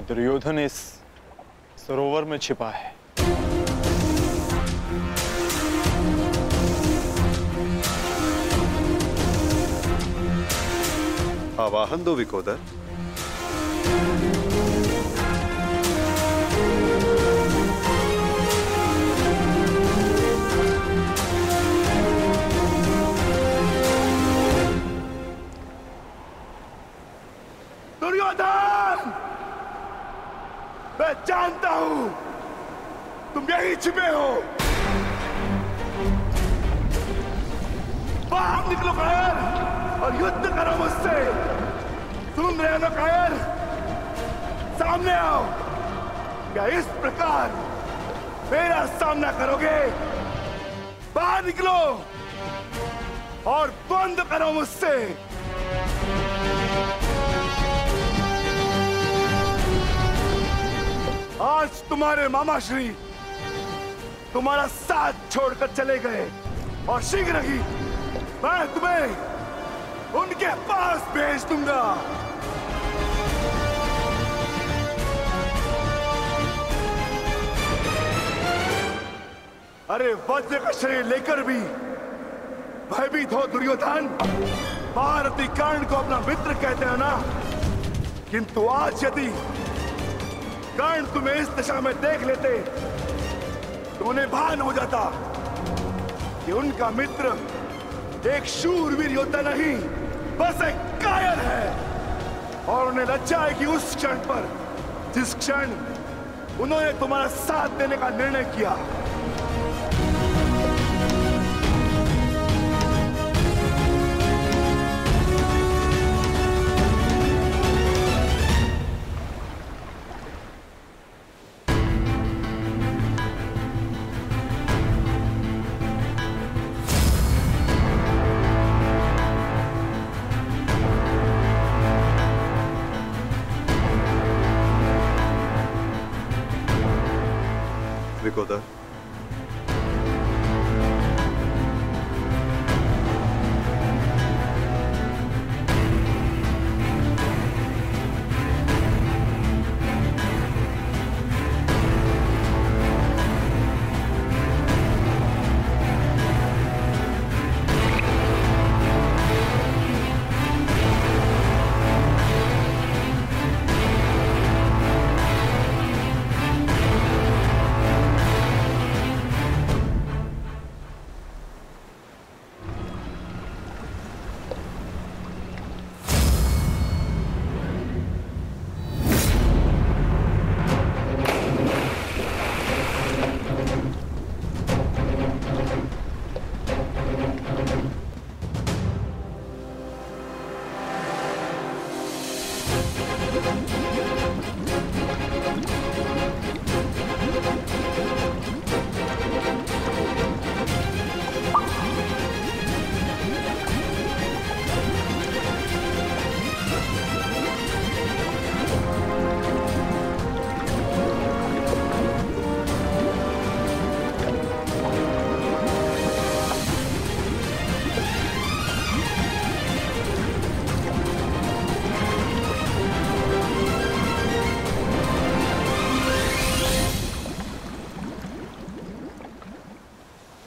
तो दुर्योधन इस सरोवर में छिपा है। आवाहन दो विकोदर। दुर्योधन, मैं जानता हूं तुम यहीं छिपे हो। बाहर निकलो कायर और युद्ध करो मुझसे। सुन रहे हो ना कायर? सामने आओ। क्या इस प्रकार मेरा सामना करोगे? बाहर निकलो और बंद करो मुझसे। आज तुम्हारे मामा श्री तुम्हारा साथ छोड़कर चले गए और शीघ्र ही मैं तुम्हें उनके पास भेज दूंगा। अरे वज्र का शरीर लेकर भी भयभीत हो दुर्योधन। महारथी कर्ण को अपना मित्र कहते हैं ना, किंतु आज यदि कर्ण तुम्हें इस दशा में देख लेते तो उन्हें भान हो जाता कि उनका मित्र एक शूरवीर योद्धा नहीं, बस एक कायर है। और उन्हें लज्जा है कि उस क्षण पर जिस क्षण उन्होंने तुम्हारा साथ देने का निर्णय किया। विकोदर,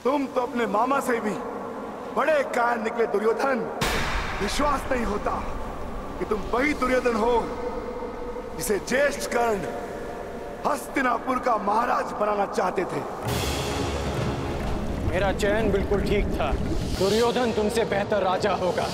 तुम तो अपने मामा से भी बड़े कायर निकले दुर्योधन। विश्वास नहीं होता कि तुम वही दुर्योधन हो जिसे ज्येष्ठ कर्ण हस्तिनापुर का महाराज बनाना चाहते थे। मेरा चयन बिल्कुल ठीक था। दुर्योधन तुमसे बेहतर राजा होगा।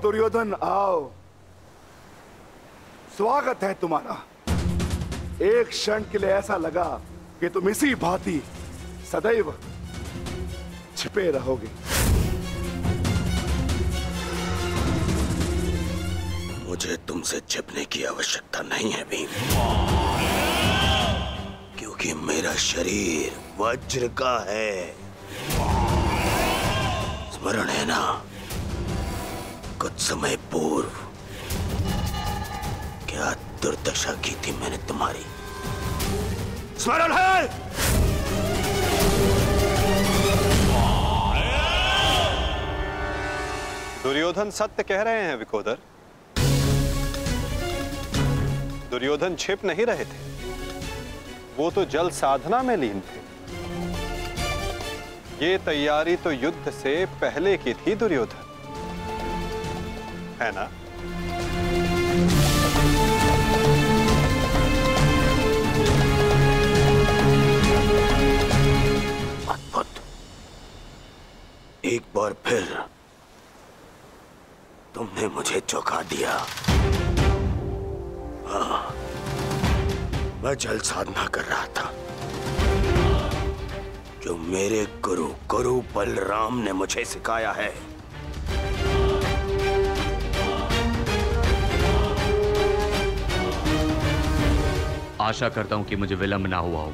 दुर्योधन आओ, स्वागत है तुम्हारा। एक क्षण के लिए ऐसा लगा कि तुम इसी भांति सदैव छिपे रहोगे। मुझे तुमसे छिपने की आवश्यकता नहीं है भीम, क्योंकि मेरा शरीर वज्र का है। स्मरण है ना, कुछ समय पूर्व क्या दुर्दशा की थी मैंने तुम्हारी? स्मरण है? दुर्योधन सत्य कह रहे हैं विकोदर। दुर्योधन छिप नहीं रहे थे, वो तो जल साधना में लीन थे। ये तैयारी तो युद्ध से पहले की थी दुर्योधन, है ना? अद्भुत। एक बार फिर तुमने मुझे चौंका दिया। हाँ, मैं जल साधना कर रहा था जो मेरे गुरु बलराम ने मुझे सिखाया है। आशा करता हूं कि मुझे विलंब ना हुआ हो।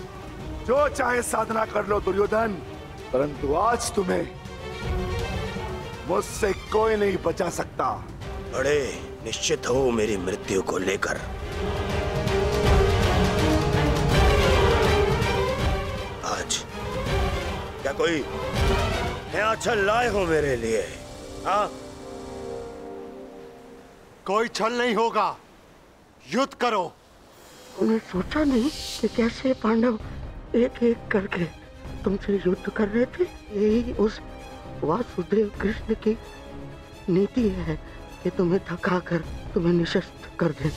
जो चाहे साधना कर लो दुर्योधन, परंतु आज तुम्हें मुझसे कोई नहीं बचा सकता। बड़े निश्चित हो मेरी मृत्यु को लेकर। आज क्या कोई नया छल लाए हो मेरे लिए? हाँ? कोई छल नहीं होगा, युद्ध करो। उन्हें सोचा नहीं कि कैसे पांडव एक एक करके तुमसे युद्ध कर रहे थे। यही उस वासुदेव कृष्ण की नीति है कि तुम्हें थका कर तुम्हें निशस्त्र कर दे।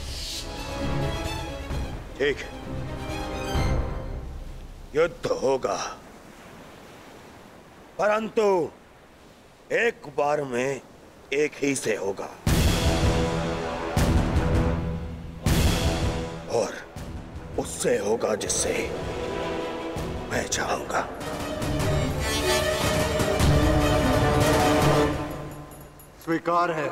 ठीक है, युद्ध होगा, परंतु एक बार में एक ही से होगा, और उससे होगा जिससे मैं चाहूंगा। स्वीकार है।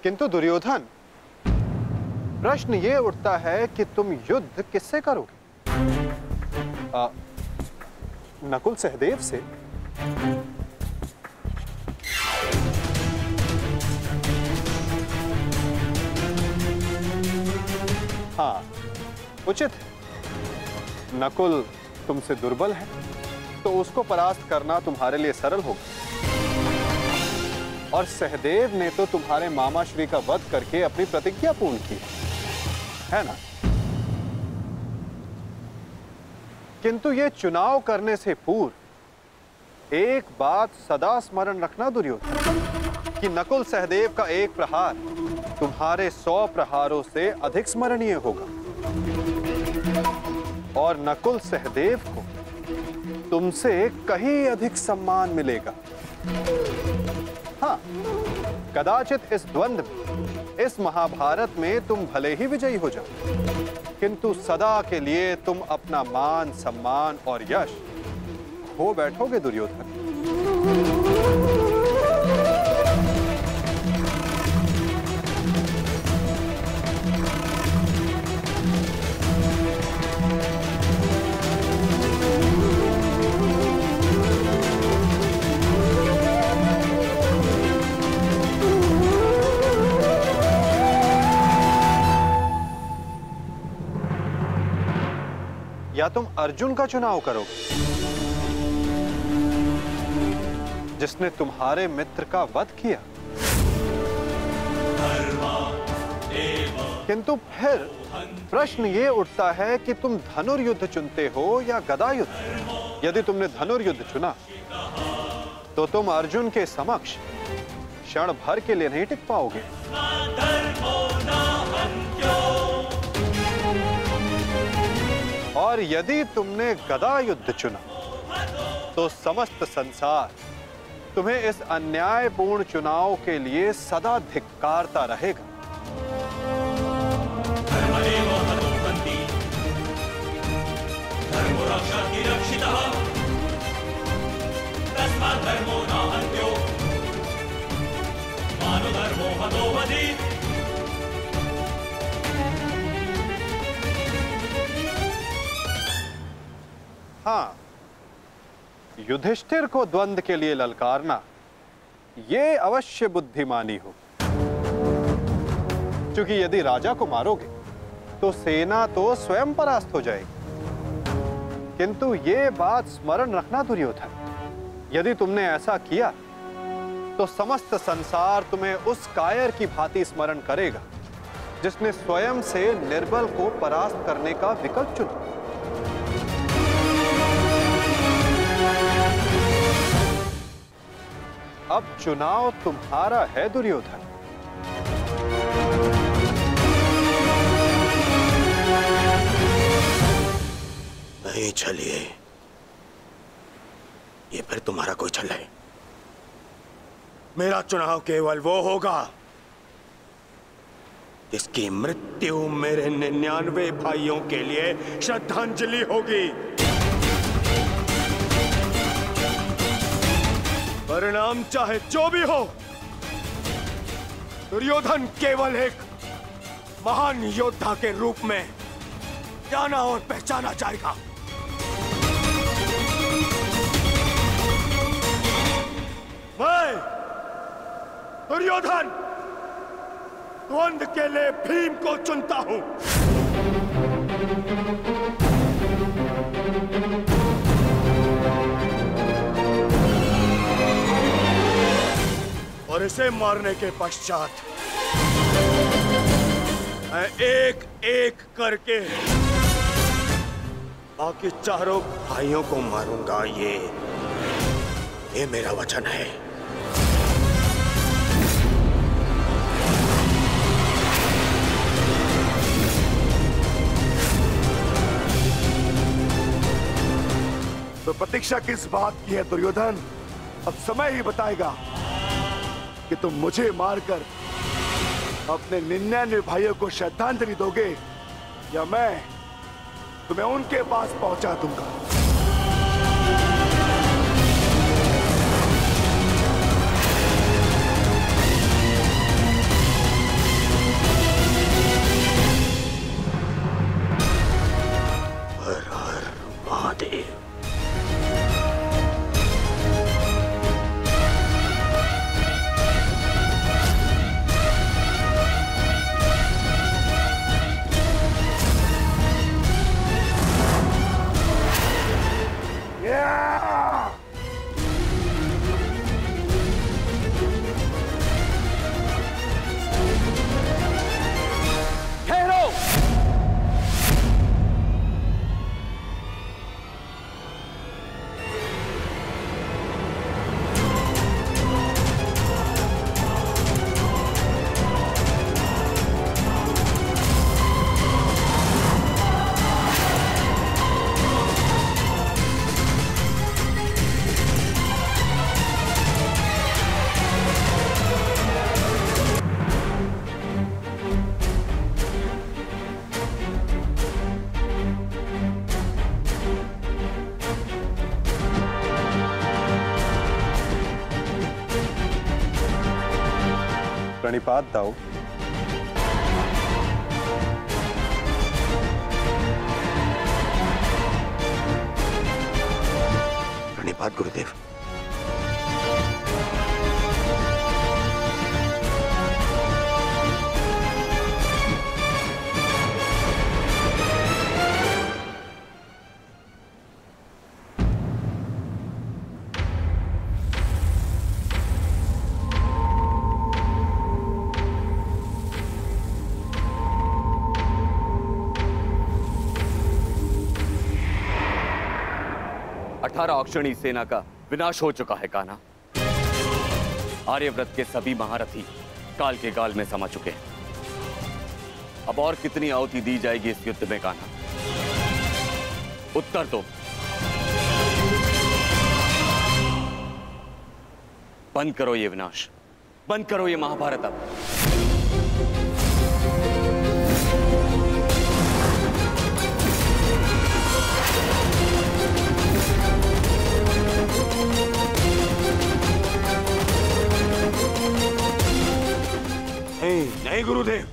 किंतु दुर्योधन, प्रश्न ये उठता है कि तुम युद्ध किससे करोगे? नकुल सहदेव से? हाँ, उचित है। नकुल तुमसे दुर्बल है, तो उसको परास्त करना तुम्हारे लिए सरल होगा। और सहदेव ने तो तुम्हारे मामा श्री का वध करके अपनी प्रतिज्ञा पूर्ण की है ना? किंतु ये चुनाव करने से पूर्व एक बात सदा स्मरण रखना दुर्योधन, कि नकुल सहदेव का एक प्रहार तुम्हारे 100 प्रहारों से अधिक स्मरणीय होगा, और नकुल सहदेव को तुमसे कहीं अधिक सम्मान मिलेगा। हाँ, कदाचित इस द्वंद्व में, इस महाभारत में तुम भले ही विजयी हो जाओ, किंतु सदा के लिए तुम अपना मान, सम्मान और यश खो बैठोगे दुर्योधन। या तुम अर्जुन का चुनाव करोगे, जिसने तुम्हारे मित्र का वध किया। किंतु फिर प्रश्न ये उठता है कि तुम धनुर्युद्ध चुनते हो या गदा युद्ध। यदि तुमने धनुर्युद्ध चुना तो तुम अर्जुन के समक्ष क्षण भर के लिए नहीं टिक पाओगे। और यदि तुमने गदा युद्ध चुना तो समस्त संसार तुम्हें इस अन्यायपूर्ण चुनाव के लिए सदा धिक्कारता रहेगा। हाँ, युधिष्ठिर को द्वंद्व के लिए ललकारना ये अवश्य बुद्धिमानी हो, क्योंकि यदि राजा को मारोगे तो सेना तो स्वयं परास्त हो जाएगी। किंतु ये बात स्मरण रखना दुर्योधन, यदि तुमने ऐसा किया तो समस्त संसार तुम्हें उस कायर की भांति स्मरण करेगा जिसने स्वयं से निर्बल को परास्त करने का विकल्प चुना। अब चुनाव तुम्हारा है दुर्योधन। नहीं चलिए, ये फिर तुम्हारा कोई छल है। मेरा चुनाव केवल वो होगा जिसकी मृत्यु मेरे 99 भाइयों के लिए श्रद्धांजलि होगी। परिणाम चाहे जो भी हो, दुर्योधन केवल एक महान योद्धा के रूप में जाना और पहचाना जाएगा। मैं दुर्योधन द्वंद्व के लिए भीम को चुनता हूं। और इसे मारने के पश्चात मैं एक एक करके बाकी चारों भाइयों को मारूंगा। ये मेरा वचन है। तो प्रतीक्षा किस बात की है दुर्योधन? अब समय ही बताएगा कि तुम मुझे मारकर अपने 99 भाइयों को श्रद्धांजलि दोगे या मैं तुम्हें उनके पास पहुंचा दूंगा। हर हर महादेव। प्रणिपात दाऊ। प्रणिपात गुरुदेव। अठारह औक्षणी सेना का विनाश हो चुका है कान्हा। आर्यव्रत के सभी महारथी काल के गाल में समा चुके हैं। अब और कितनी आहुति दी जाएगी इस युद्ध में कान्हा? उत्तर दो। बंद करो ये विनाश, बंद करो ये महाभारत अब। नहीं गुरुदेव,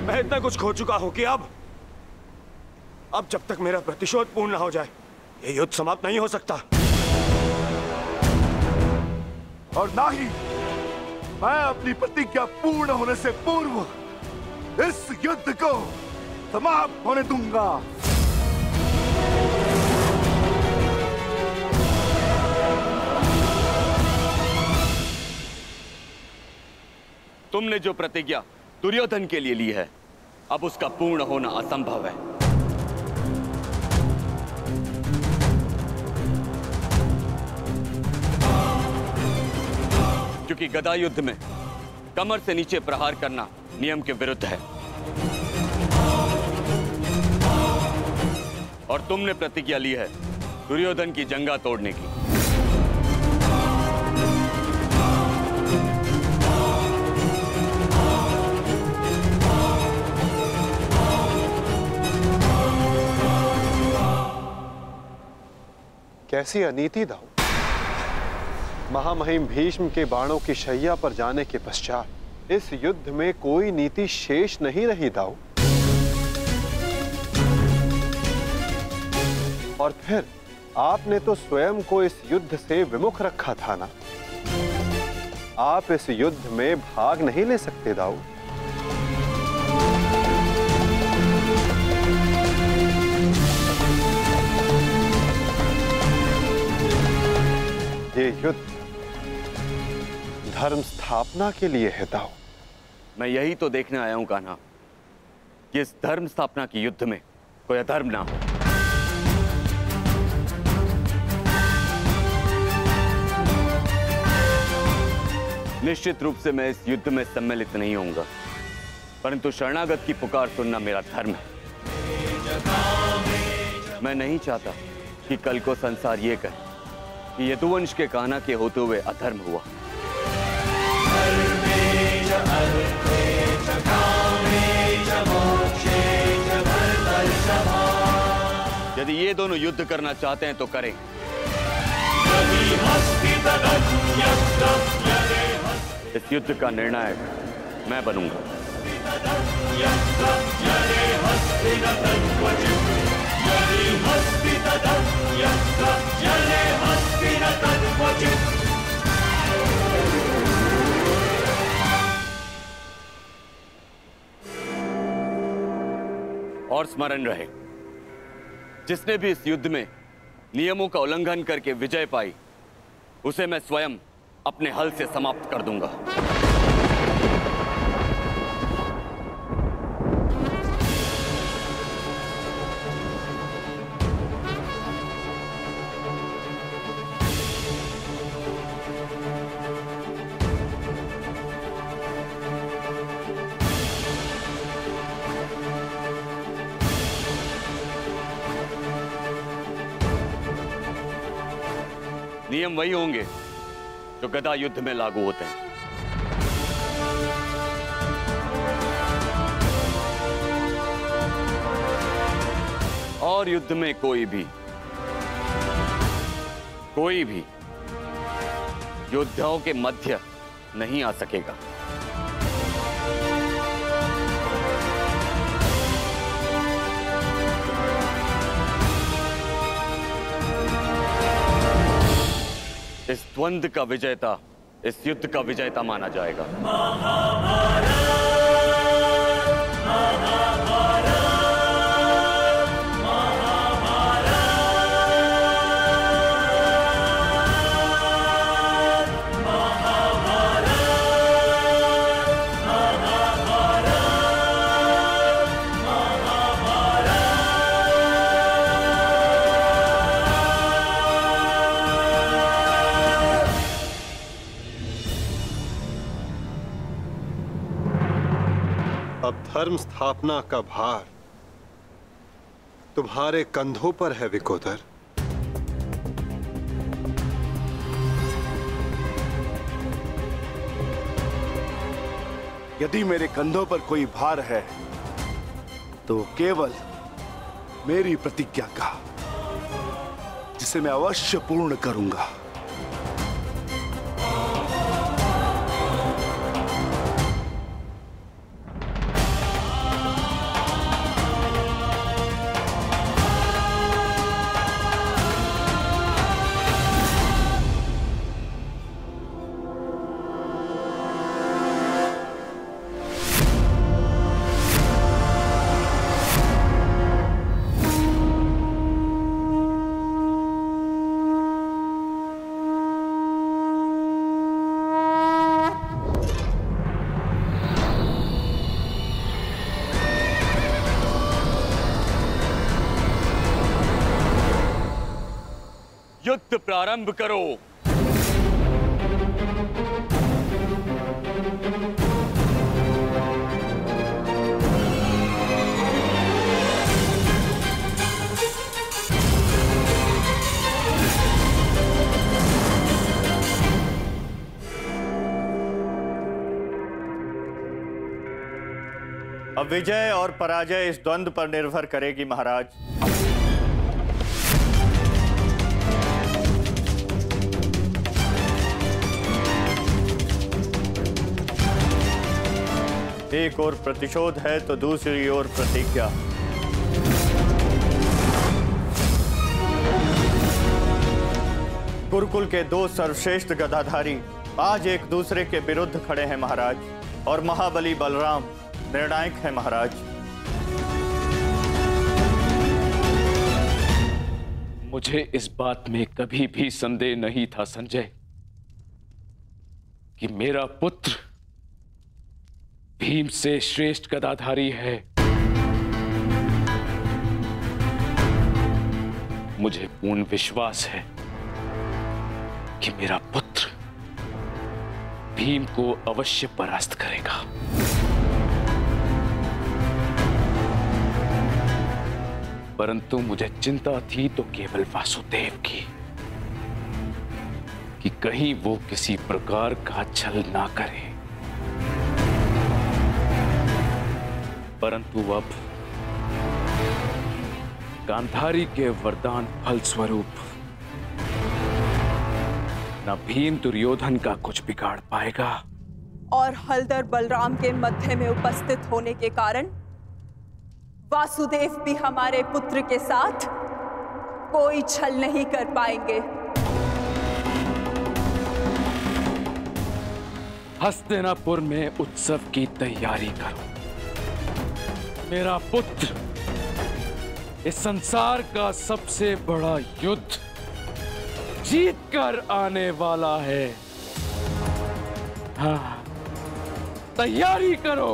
मैं इतना कुछ खो चुका हूं कि अब जब तक मेरा प्रतिशोध पूर्ण ना हो जाए ये युद्ध समाप्त नहीं हो सकता। और ना ही मैं अपनी प्रतिज्ञा पूर्ण होने से पूर्व इस युद्ध को समाप्त होने दूंगा। तुमने जो प्रतिज्ञा दुर्योधन के लिए ली है, अब उसका पूर्ण होना असंभव है। क्योंकि गदा युद्ध में कमर से नीचे प्रहार करना नियम के विरुद्ध है। और तुमने प्रतिज्ञा ली है दुर्योधन की जंगा तोड़ने की। कैसी अनीति दाऊ! महामहिम भीष्म के बाणों की शैया पर जाने के पश्चात इस युद्ध में कोई नीति शेष नहीं रही दाऊ। और फिर आपने तो स्वयं को इस युद्ध से विमुख रखा था ना। आप इस युद्ध में भाग नहीं ले सकते दाऊ। ये युद्ध धर्म स्थापना के लिए है दाऊ। मैं यही तो देखने आया हूं कान्हा कि इस धर्म स्थापना की युद्ध में कोई अधर्म ना हो। निश्चित रूप से मैं इस युद्ध में सम्मिलित नहीं होऊंगा, परंतु शरणागत की पुकार सुनना मेरा धर्म है। मैं नहीं चाहता कि कल को संसार ये कहे कि यदुवंश के कान्हा के होते हुए अधर्म हुआ। यदि ये दोनों युद्ध करना चाहते हैं तो करें। इस युद्ध का निर्णायक मैं बनूंगा। और स्मरण रहे, जिसने भी इस युद्ध में नियमों का उल्लंघन करके विजय पाई, उसे मैं स्वयं अपने हल से समाप्त कर दूंगा। नियम वही होंगे जो गदा युद्ध में लागू होते हैं। और युद्ध में कोई भी योद्धाओं के मध्य नहीं आ सकेगा। इस द्वंद्व का विजेता इस युद्ध का विजेता माना जाएगा। अब धर्म स्थापना का भार तुम्हारे कंधों पर है विकोदर। यदि मेरे कंधों पर कोई भार है तो केवल मेरी प्रतिज्ञा का, जिसे मैं अवश्य पूर्ण करूंगा। युद्ध प्रारंभ करो। अब विजय और पराजय इस द्वंद्व पर निर्भर करेगी महाराज। एक ओर प्रतिशोध है तो दूसरी ओर प्रतिज्ञा। गुरुकुल के दो सर्वश्रेष्ठ गदाधारी आज एक दूसरे के विरुद्ध खड़े हैं महाराज, और महाबली बलराम निर्णायक है महाराज। मुझे इस बात में कभी भी संदेह नहीं था संजय कि मेरा पुत्र भीम से श्रेष्ठ गदाधारी है। मुझे पूर्ण विश्वास है कि मेरा पुत्र भीम को अवश्य परास्त करेगा। परंतु मुझे चिंता थी तो केवल वासुदेव की, कि कहीं वो किसी प्रकार का छल ना करे। परंतु अब गांधारी के वरदान फल स्वरूप न भीम दुर्योधन का कुछ बिगाड़ पाएगा, और हलधर बलराम के मध्य में उपस्थित होने के कारण वासुदेव भी हमारे पुत्र के साथ कोई छल नहीं कर पाएंगे। हस्तिनापुर में उत्सव की तैयारी करो। मेरा पुत्र इस संसार का सबसे बड़ा युद्ध जीत कर आने वाला है। हाँ, तैयारी करो।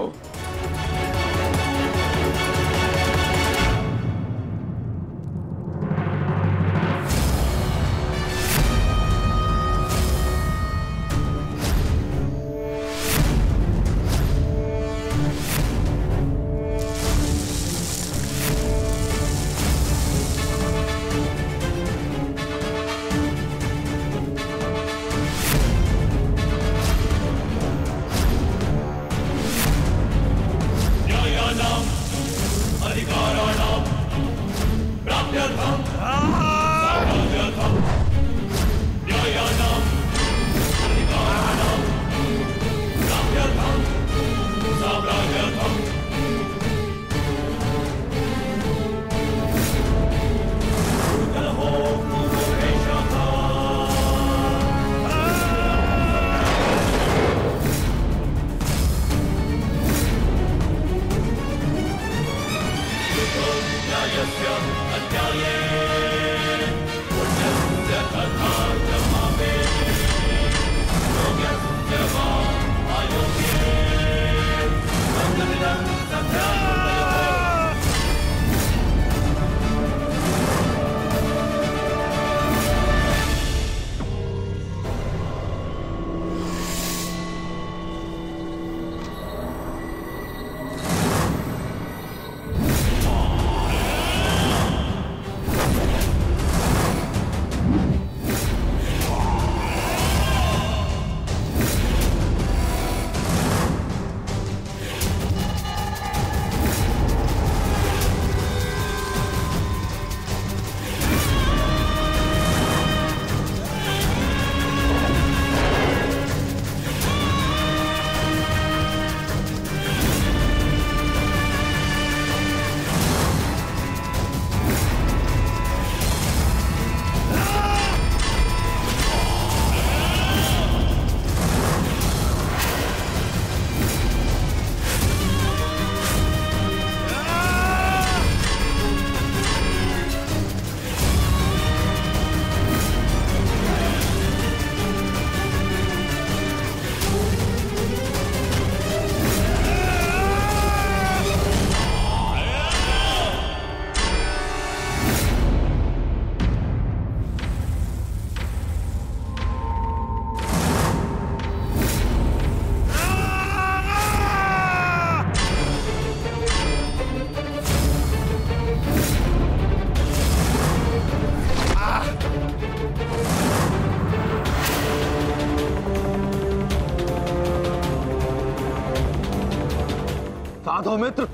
साधो मित्र,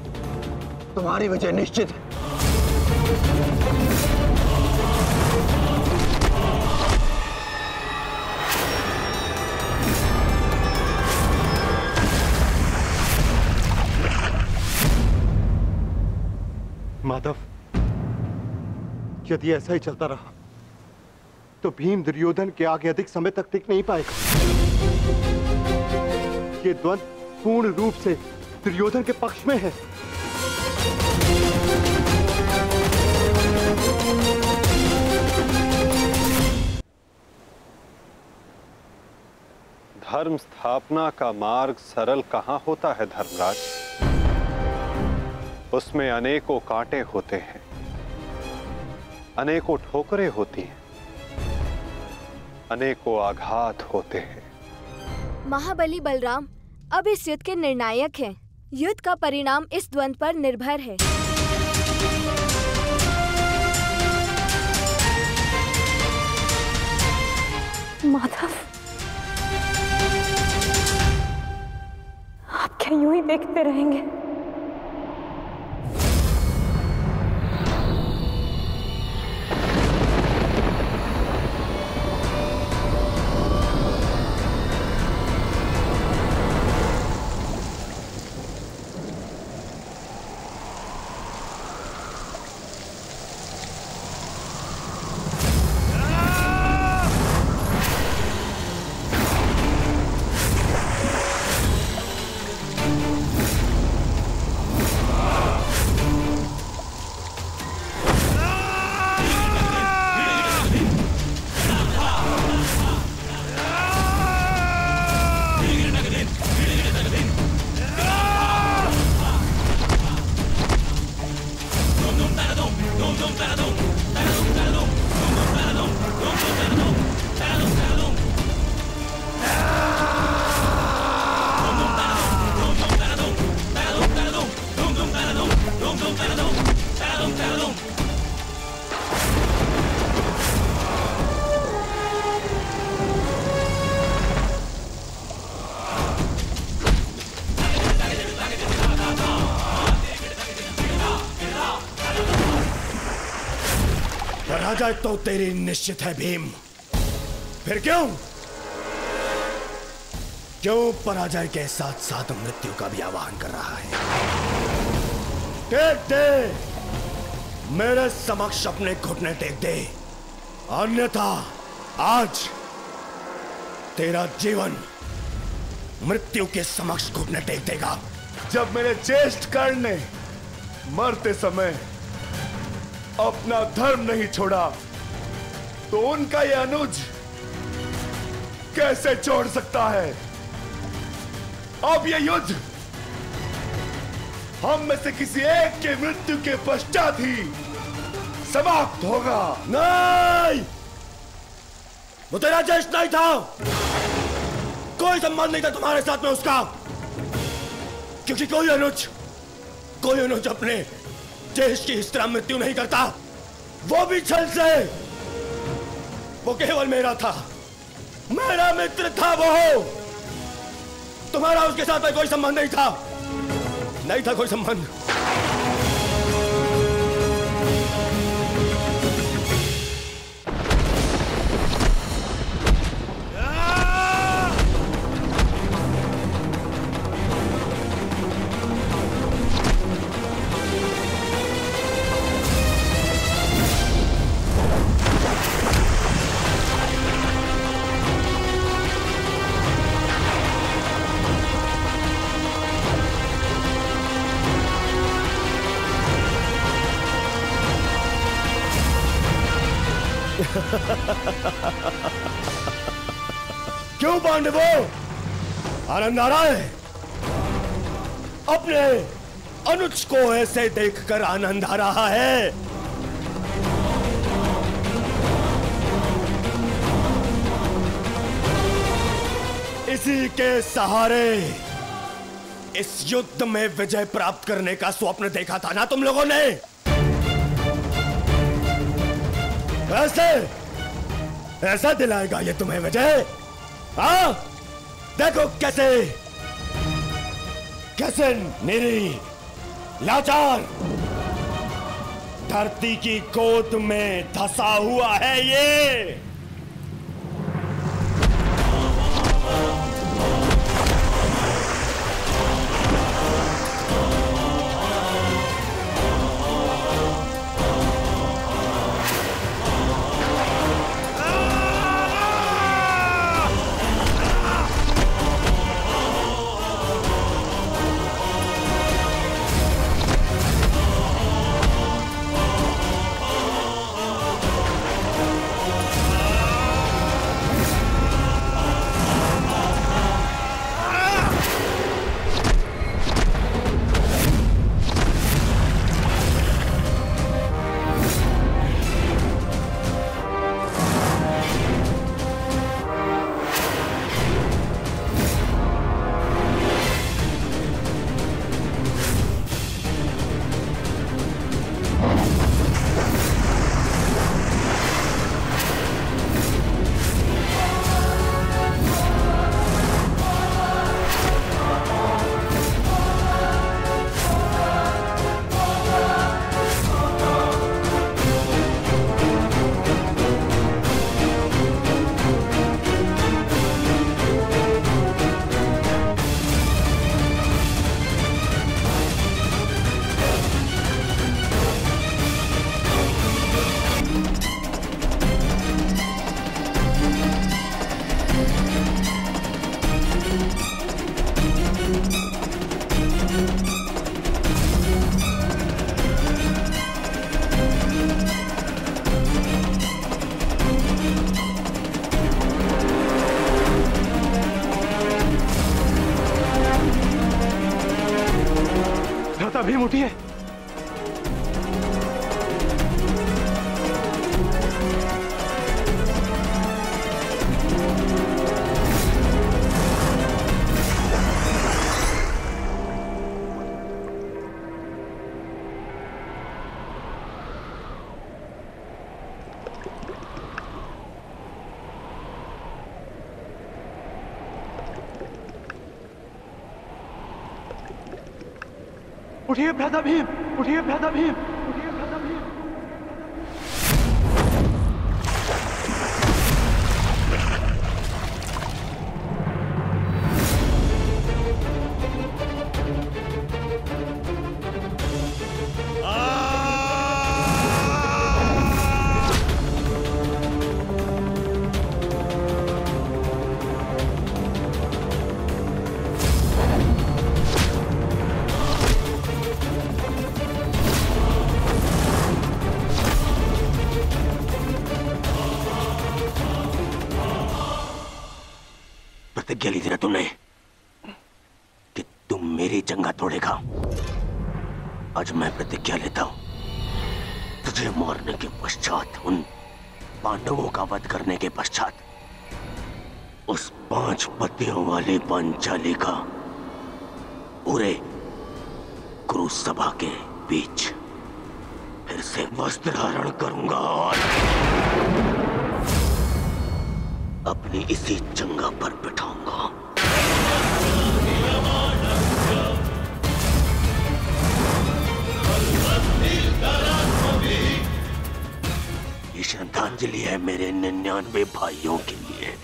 तुम्हारी विजय निश्चित है। माधव, यदि ऐसा ही चलता रहा तो भीम दुर्योधन के आगे अधिक समय तक टिक नहीं पाएगा। ये द्वंद्व पूर्ण रूप से दुर्योधन के पक्ष में है। धर्म स्थापना का मार्ग सरल कहां होता है धर्मराज? उसमें अनेकों कांटे होते हैं, अनेकों ठोकरें होती हैं, अनेकों आघात होते हैं। महाबली बलराम अब इस युद्ध के निर्णायक हैं। युद्ध का परिणाम इस द्वंद्व पर निर्भर है। माधव, आप क्या यूं ही देखते रहेंगे? पराजय तो तेरी निश्चित है भीम। फिर क्यों पराजय के साथ साथ मृत्यु का भी आह्वान कर रहा है? टेक दे, मेरे समक्ष अपने घुटने टेक दे, अन्यथा आज तेरा जीवन मृत्यु के समक्ष घुटने टेक देगा। जब मेरे ज्येष्ठ कर्ण ने मरते समय अपना धर्म नहीं छोड़ा तो उनका यह अनुज कैसे छोड़ सकता है? अब यह युद्ध हम में से किसी एक के मृत्यु के पश्चात ही समाप्त होगा। नहीं, वो तेरा ज्येष्ठ नहीं था, कोई संबंध नहीं था तुम्हारे साथ में उसका, क्योंकि कोई अनुज अपने ज्येष्ठ की इस तरह मृत्यु नहीं करता, वो भी छल से। वो केवल मेरा था, मेरा मित्र था वो। तुम्हारा उसके साथ में कोई संबंध नहीं था कोई संबंध। क्यों पांडवों, आनंद आ रहा है? अपने अनुज को ऐसे देखकर आनंद आ रहा है? इसी के सहारे इस युद्ध में विजय प्राप्त करने का स्वप्न देखा था ना तुम लोगों ने? ऐसा दिलाएगा ये तुम्हें विजय? हाँ, देखो कैसे कैसे निरी लाचार धरती की गोद में धंसा हुआ है ये। भीम उठिए। उठिए भ्राता भीम, उठिए भ्राता भीम, उठिए भ्राता भीम। प्रतिज्ञा ली थी ना तुमने कि तुम मेरी जंगा तोड़ेगा। आज मैं प्रतिज्ञा लेता हूं, तुझे मारने के पश्चात, उन पांडवों का वध करने के पश्चात, उस 5 पतियों वाली पांचाली का पूरे कुरु सभा के बीच फिर से वस्त्र धारण करूंगा और अपनी इसी जंगा पर बिठाऊंगा। ये श्रद्धांजलि है मेरे 99 भाइयों के लिए।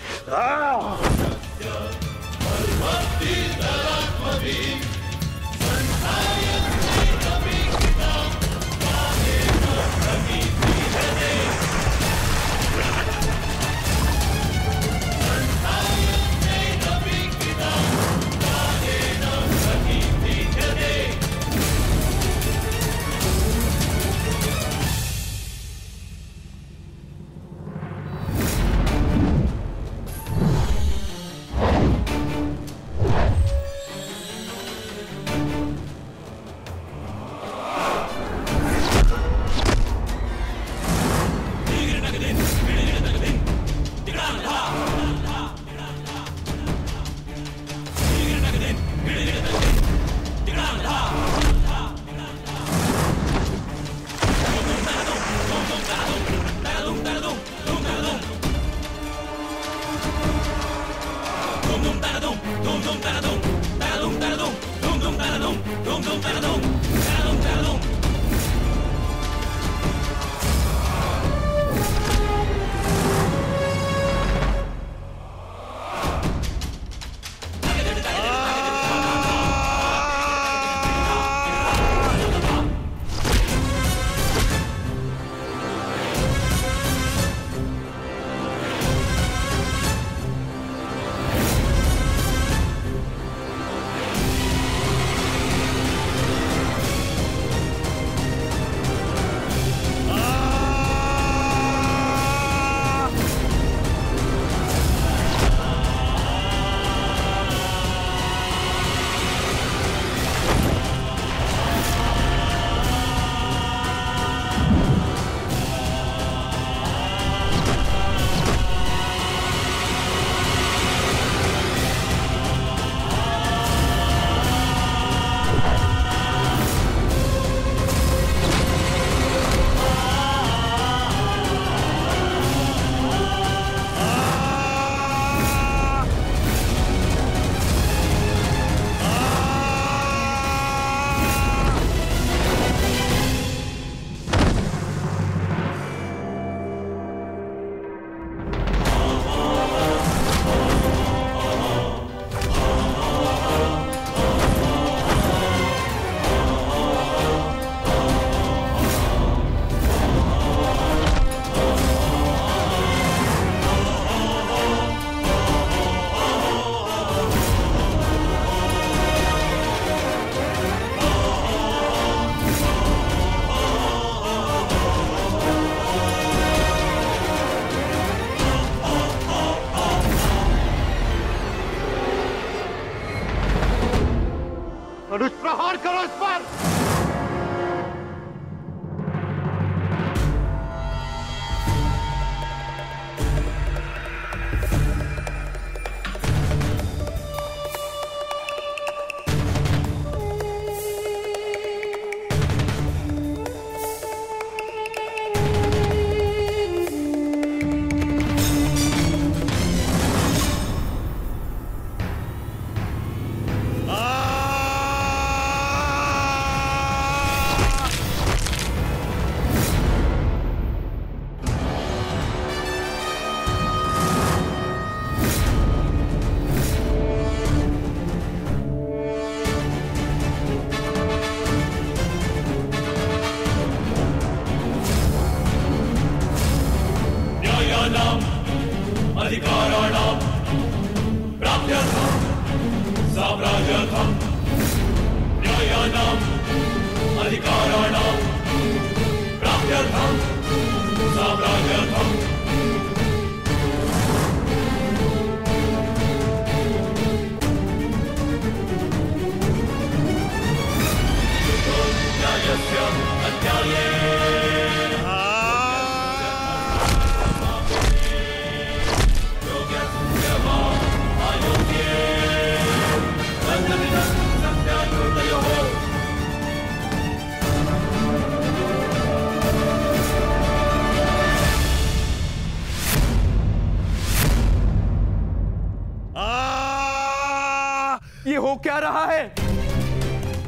ये हो क्या रहा है?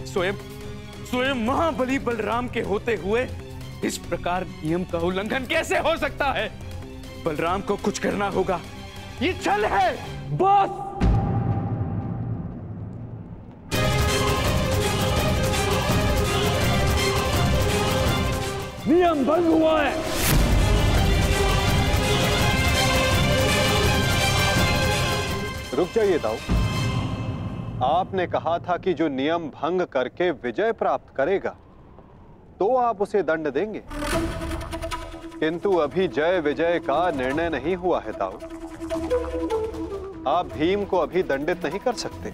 स्वयं महाबली बलराम के होते हुए इस प्रकार नियम का उल्लंघन कैसे हो सकता है? बलराम को कुछ करना होगा। ये छल है बॉस। नियम भंग हुआ है। रुक जाइए दाऊ। आपने कहा था कि जो नियम भंग करके विजय प्राप्त करेगा तो आप उसे दंड देंगे, किंतु अभी जय विजय का निर्णय नहीं हुआ है दाऊ। आप भीम को अभी दंडित नहीं कर सकते।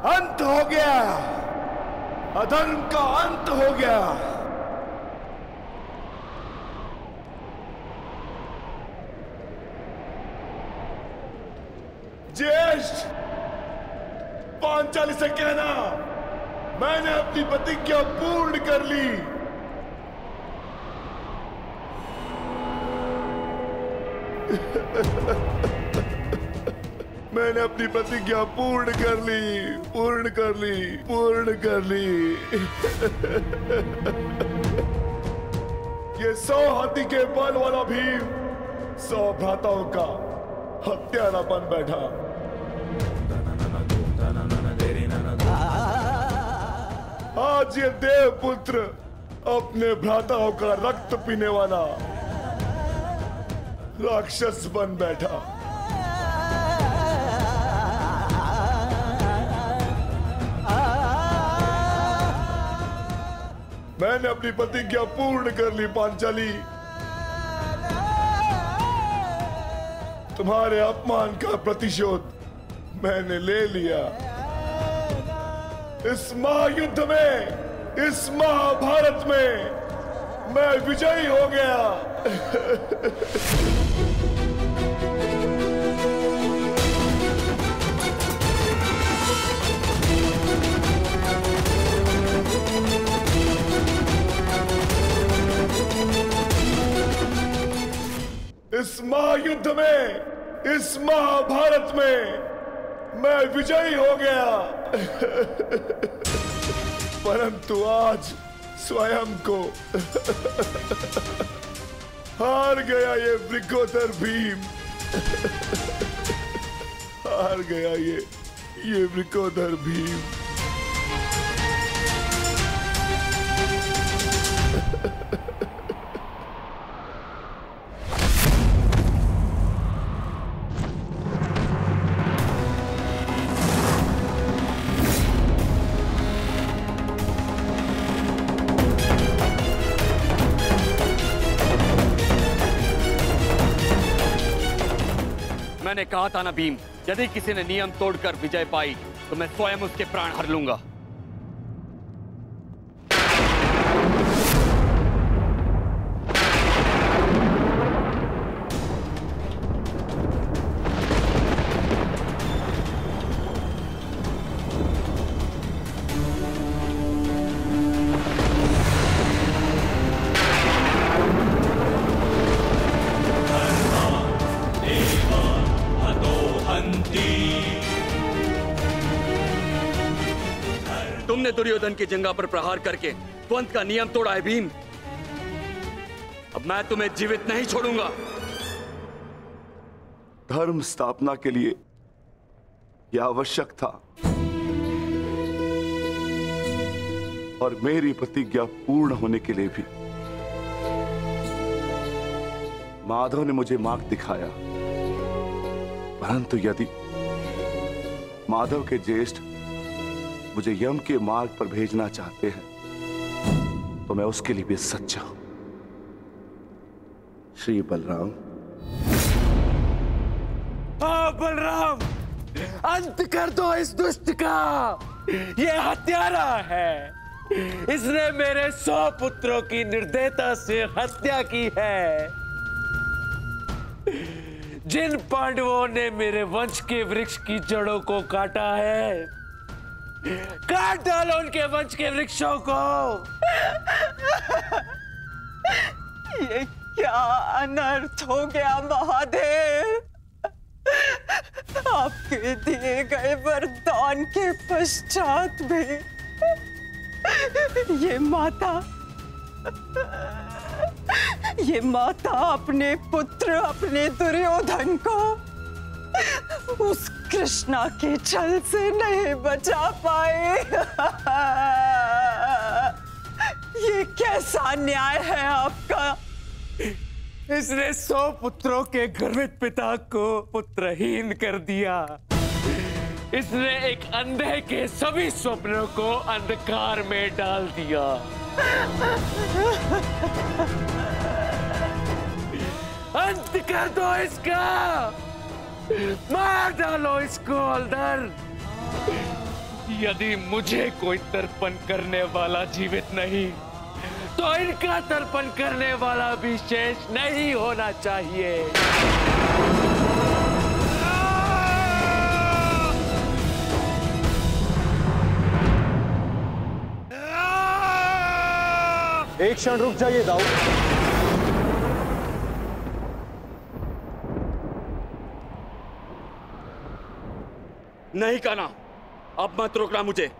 अंत हो गया, अधर्म का अंत हो गया। ज्येष्ठ, पांचाली से कहना मैंने अपनी प्रतिज्ञा पूर्ण कर ली। मैंने अपनी प्रतिज्ञा पूर्ण कर ली, पूर्ण कर ली, पूर्ण कर ली। ये 100 हाथी के बल वाला भीम 100 भ्राताओं का हत्यारा बन बैठा। आज ये देवपुत्र अपने भ्राताओं का रक्त पीने वाला राक्षस बन बैठा। मैंने अपनी प्रतिज्ञा पूर्ण कर ली पांचाली। तुम्हारे अपमान का प्रतिशोध मैंने ले लिया। इस महायुद्ध में, इस महाभारत में मैं विजयी हो गया। इस महायुद्ध में, इस महाभारत में मैं विजयी हो गया। परंतु आज स्वयं को हार गया ये वृकोदर भीम। हार गया ये वृकोदर भीम। मैंने कहा था ना भीम, यदि किसी ने नियम तोड़कर विजय पाई तो मैं स्वयं उसके प्राण हर लूंगा। तुमने दुर्योधन की जंगा पर प्रहार करके द्वंद का नियम तोड़ा है भीम। अब मैं तुम्हें जीवित नहीं छोड़ूंगा। धर्म स्थापना के लिए यह आवश्यक था और मेरी प्रतिज्ञा पूर्ण होने के लिए भी। माधव ने मुझे मार्ग दिखाया, परंतु यदि माधव के ज्येष्ठ मुझे यम के मार्ग पर भेजना चाहते हैं तो मैं उसके लिए भी सच्चा हूं। श्री बलराम। हाँ बलराम, अंत कर दो इस दुष्ट का। ये हत्यारा है। इसने मेरे 100 पुत्रों की निर्दयता से हत्या की है। जिन पांडवों ने मेरे वंश के वृक्ष की जड़ों को काटा है, काट डालो उनके वंश के वृक्षों को। ये क्या अनर्थ हो गया महादेव। आपके दिए गए वरदान के पश्चात भी ये माता अपने पुत्र, अपने दुर्योधन को उस कृष्णा के छल से नहीं बचा पाए। ये कैसा न्याय है आपका। इसने 100 पुत्रों के गर्वित पिता को पुत्रहीन कर दिया। इसने एक अंधे के सभी स्वप्नों को अंधकार में डाल दिया। अंत कर दो इसका। मार डालो इसको अंदर। यदि मुझे कोई तर्पण करने वाला जीवित नहीं तो इनका तर्पण करने वाला भी शेष नहीं होना चाहिए। एक क्षण रुक जाइए दाऊद। नहीं कान्हा, अब मत रोकना मुझे।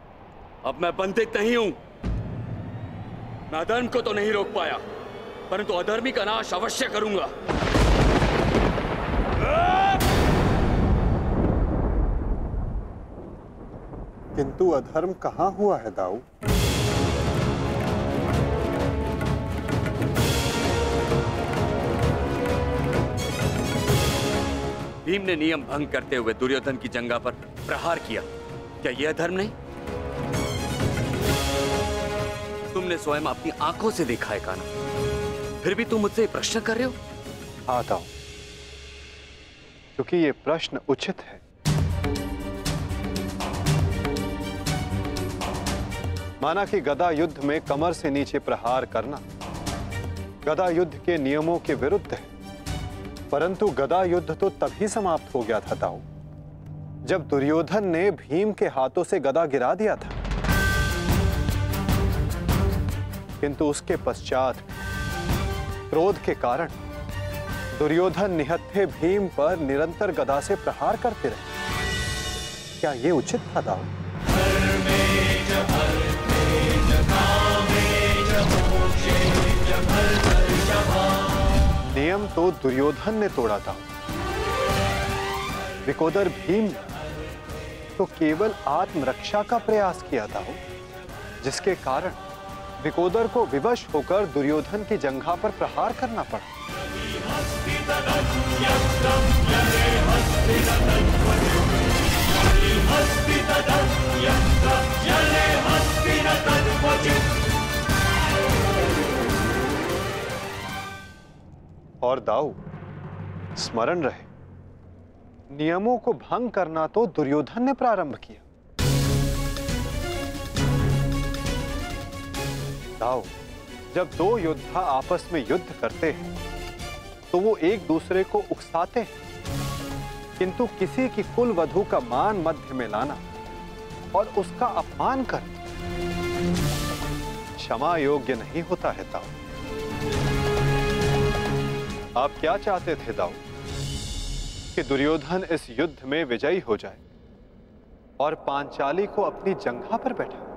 अब मैं बंदित नहीं हूं। मैं अधर्म को तो नहीं रोक पाया, परंतु अधर्मी का नाश अवश्य करूंगा। किंतु अधर्म कहां हुआ है दाऊ? भीम ने नियम भंग करते हुए दुर्योधन की जंघा पर प्रहार किया। क्या यह अधर्म नहीं? तुमने स्वयं अपनी आंखों से देखा है कान्हा, फिर भी तुम मुझसे प्रश्न कर रहे हो? हाँ दाऊ, क्योंकि ये प्रश्न उचित है। माना कि गदा युद्ध में कमर से नीचे प्रहार करना गदा युद्ध के नियमों के विरुद्ध है, परंतु गदा युद्ध तो तभी समाप्त हो गया था दाऊ, जब दुर्योधन ने भीम के हाथों से गदा गिरा दिया था। किंतु उसके पश्चात क्रोध के कारण दुर्योधन निहत्थे भीम पर निरंतर गदा से प्रहार करते रहे। क्या यह उचित था दाऊ? नियम तो दुर्योधन ने तोड़ा था, विकोदर भीम ने तो केवल आत्मरक्षा का प्रयास किया था, जिसके कारण विकोदर को विवश होकर दुर्योधन की जंघा पर प्रहार करना पड़ा। और दाऊ, स्मरण रहे, नियमों को भंग करना तो दुर्योधन ने प्रारंभ किया। दाऊ, जब दो योद्धा आपस में युद्ध करते हैं तो वो एक दूसरे को उकसाते हैं, किंतु किसी की कुल वधू का मान मध्य में लाना और उसका अपमान करना क्षमा योग्य नहीं होता है दाऊ। आप क्या चाहते थे दाऊ? कि दुर्योधन इस युद्ध में विजयी हो जाए और पांचाली को अपनी जंघा पर बैठा?